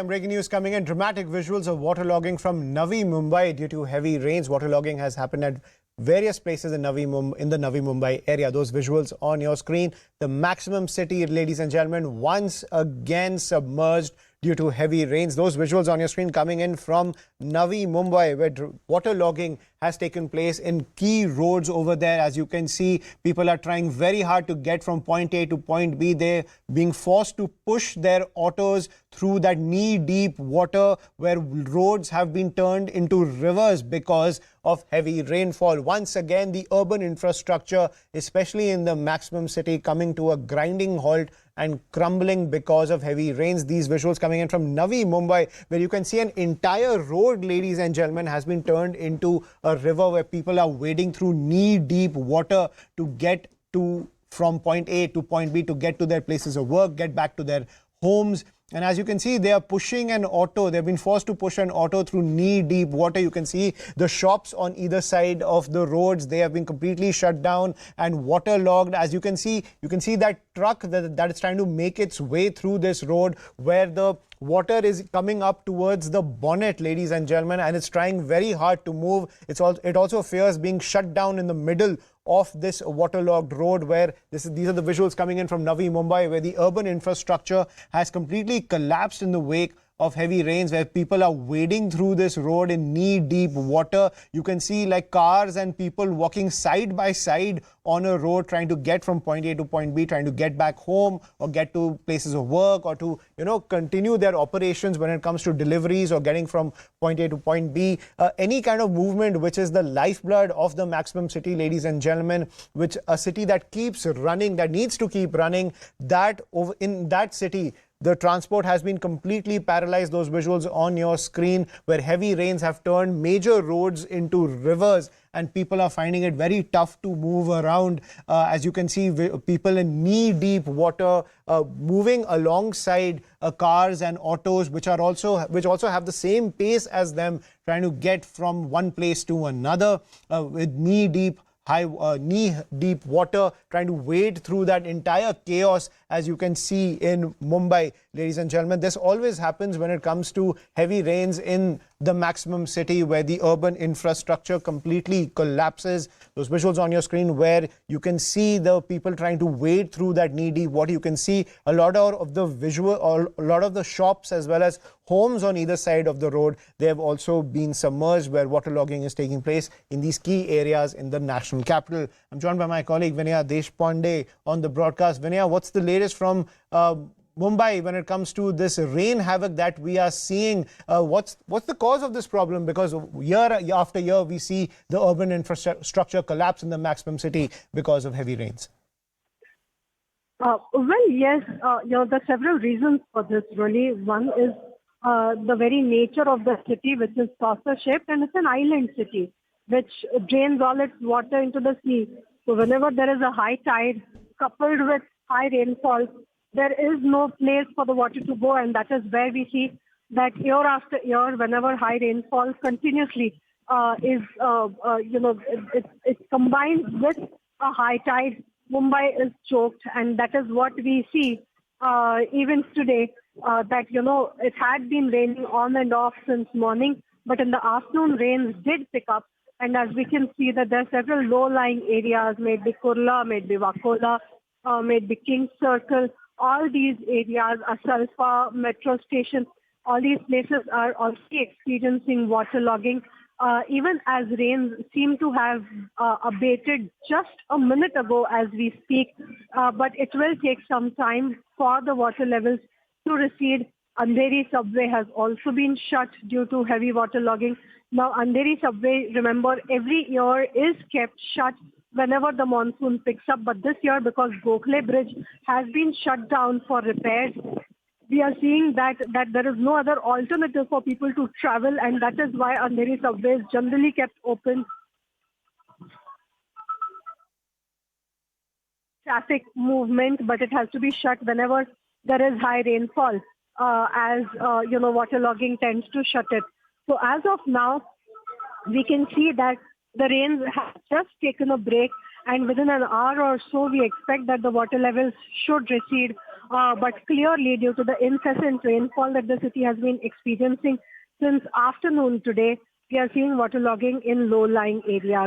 Breaking news coming in. Dramatic visuals of waterlogging from Navi Mumbai due to heavy rains. Waterlogging has happened at various places in the Navi Mumbai area. Those visuals on your screen. The Maximum City, ladies and gentlemen, once again submerged due to heavy rains. Those visuals on your screen coming in from Navi Mumbai, where waterlogging has taken place in key roads over there. As you can see, people are trying very hard to get from point A to point B. They're being forced to push their autos through that knee-deep water where roads have been turned into rivers because of heavy rainfall. Once again, the urban infrastructure, especially in the Maximum City, coming to a grinding halt and crumbling because of heavy rains. These visuals coming in from Navi Mumbai, where you can see an entire road, ladies and gentlemen, has been turned into a river where people are wading through knee-deep water to get from point A to point B, to get to their places of work, get back to their homes. And as you can see, they are pushing an auto. They've been forced to push an auto through knee-deep water. You can see the shops on either side of the roads. They have been completely shut down and waterlogged. As you can see that truck that is trying to make its way through this road where the water is coming up towards the bonnet, ladies and gentlemen, and it's trying very hard to move. It also fears being shut down in the middle of this waterlogged road, where these are the visuals coming in from Navi Mumbai, where the urban infrastructure has completely collapsed in the wake of heavy rains, where people are wading through this road in knee-deep water. You can see like cars and people walking side by side on a road, trying to get from point A to point B, trying to get back home or get to places of work, or to, continue their operations when it comes to deliveries or getting from point A to point B. Any kind of movement which is the lifeblood of the Maximum City, ladies and gentlemen, which a city that keeps running, that needs to keep running, in that city, the transport has been completely paralyzed. Those visuals on your screen, where heavy rains have turned major roads into rivers and people are finding it very tough to move around. As you can see, people in knee-deep water moving alongside cars and autos, which also have the same pace as them, trying to get from one place to another with knee-deep water, trying to wade through that entire chaos, as you can see in Mumbai, ladies and gentlemen. This always happens when it comes to heavy rains in the Maximum City, where the urban infrastructure completely collapses. Those visuals on your screen, where you can see the people trying to wade through that knee-deep water. You can see a lot of the shops as well as homes on either side of the road. They have also been submerged, where waterlogging is taking place in these key areas in the national capital. I'm joined by my colleague Vinaya Deshpande on the broadcast. Vinaya, what's the latest from Mumbai when it comes to this rain havoc that we are seeing? What's the cause of this problem? Because year after year we see the urban infrastructure collapse in the Maximum City because of heavy rains. Well, yes, there are several reasons for this, really. One is the very nature of the city, which is saucer-shaped, and it's an island city, which drains all its water into the sea. So whenever there is a high tide coupled with high rainfall, there is no place for the water to go, and that is where we see that year after year, whenever high rainfall continuously it's combined with a high tide, Mumbai is choked, and that is what we see even today. That it had been raining on and off since morning, but in the afternoon rains did pick up, and as we can see that there are several low-lying areas, maybe Kurla, maybe Wakola, maybe King's Circle. All these areas, Asalfa, Metro Station, all these places are also experiencing waterlogging. Even as rains seem to have abated just a minute ago as we speak, but it will take some time for the water levels to recede. Andheri subway has also been shut due to heavy waterlogging. Now, Andheri subway, remember, every year is kept shut whenever the monsoon picks up. But this year, because Gokhale Bridge has been shut down for repairs, we are seeing that there is no other alternative for people to travel, and that is why Andheri subway is generally kept open. Traffic movement, but it has to be shut whenever there is high rainfall, as waterlogging tends to shut it. So as of now, we can see that the rains have just taken a break, and within an hour or so, we expect that the water levels should recede but clearly due to the incessant rainfall that the city has been experiencing since afternoon today, we are seeing waterlogging in low-lying areas.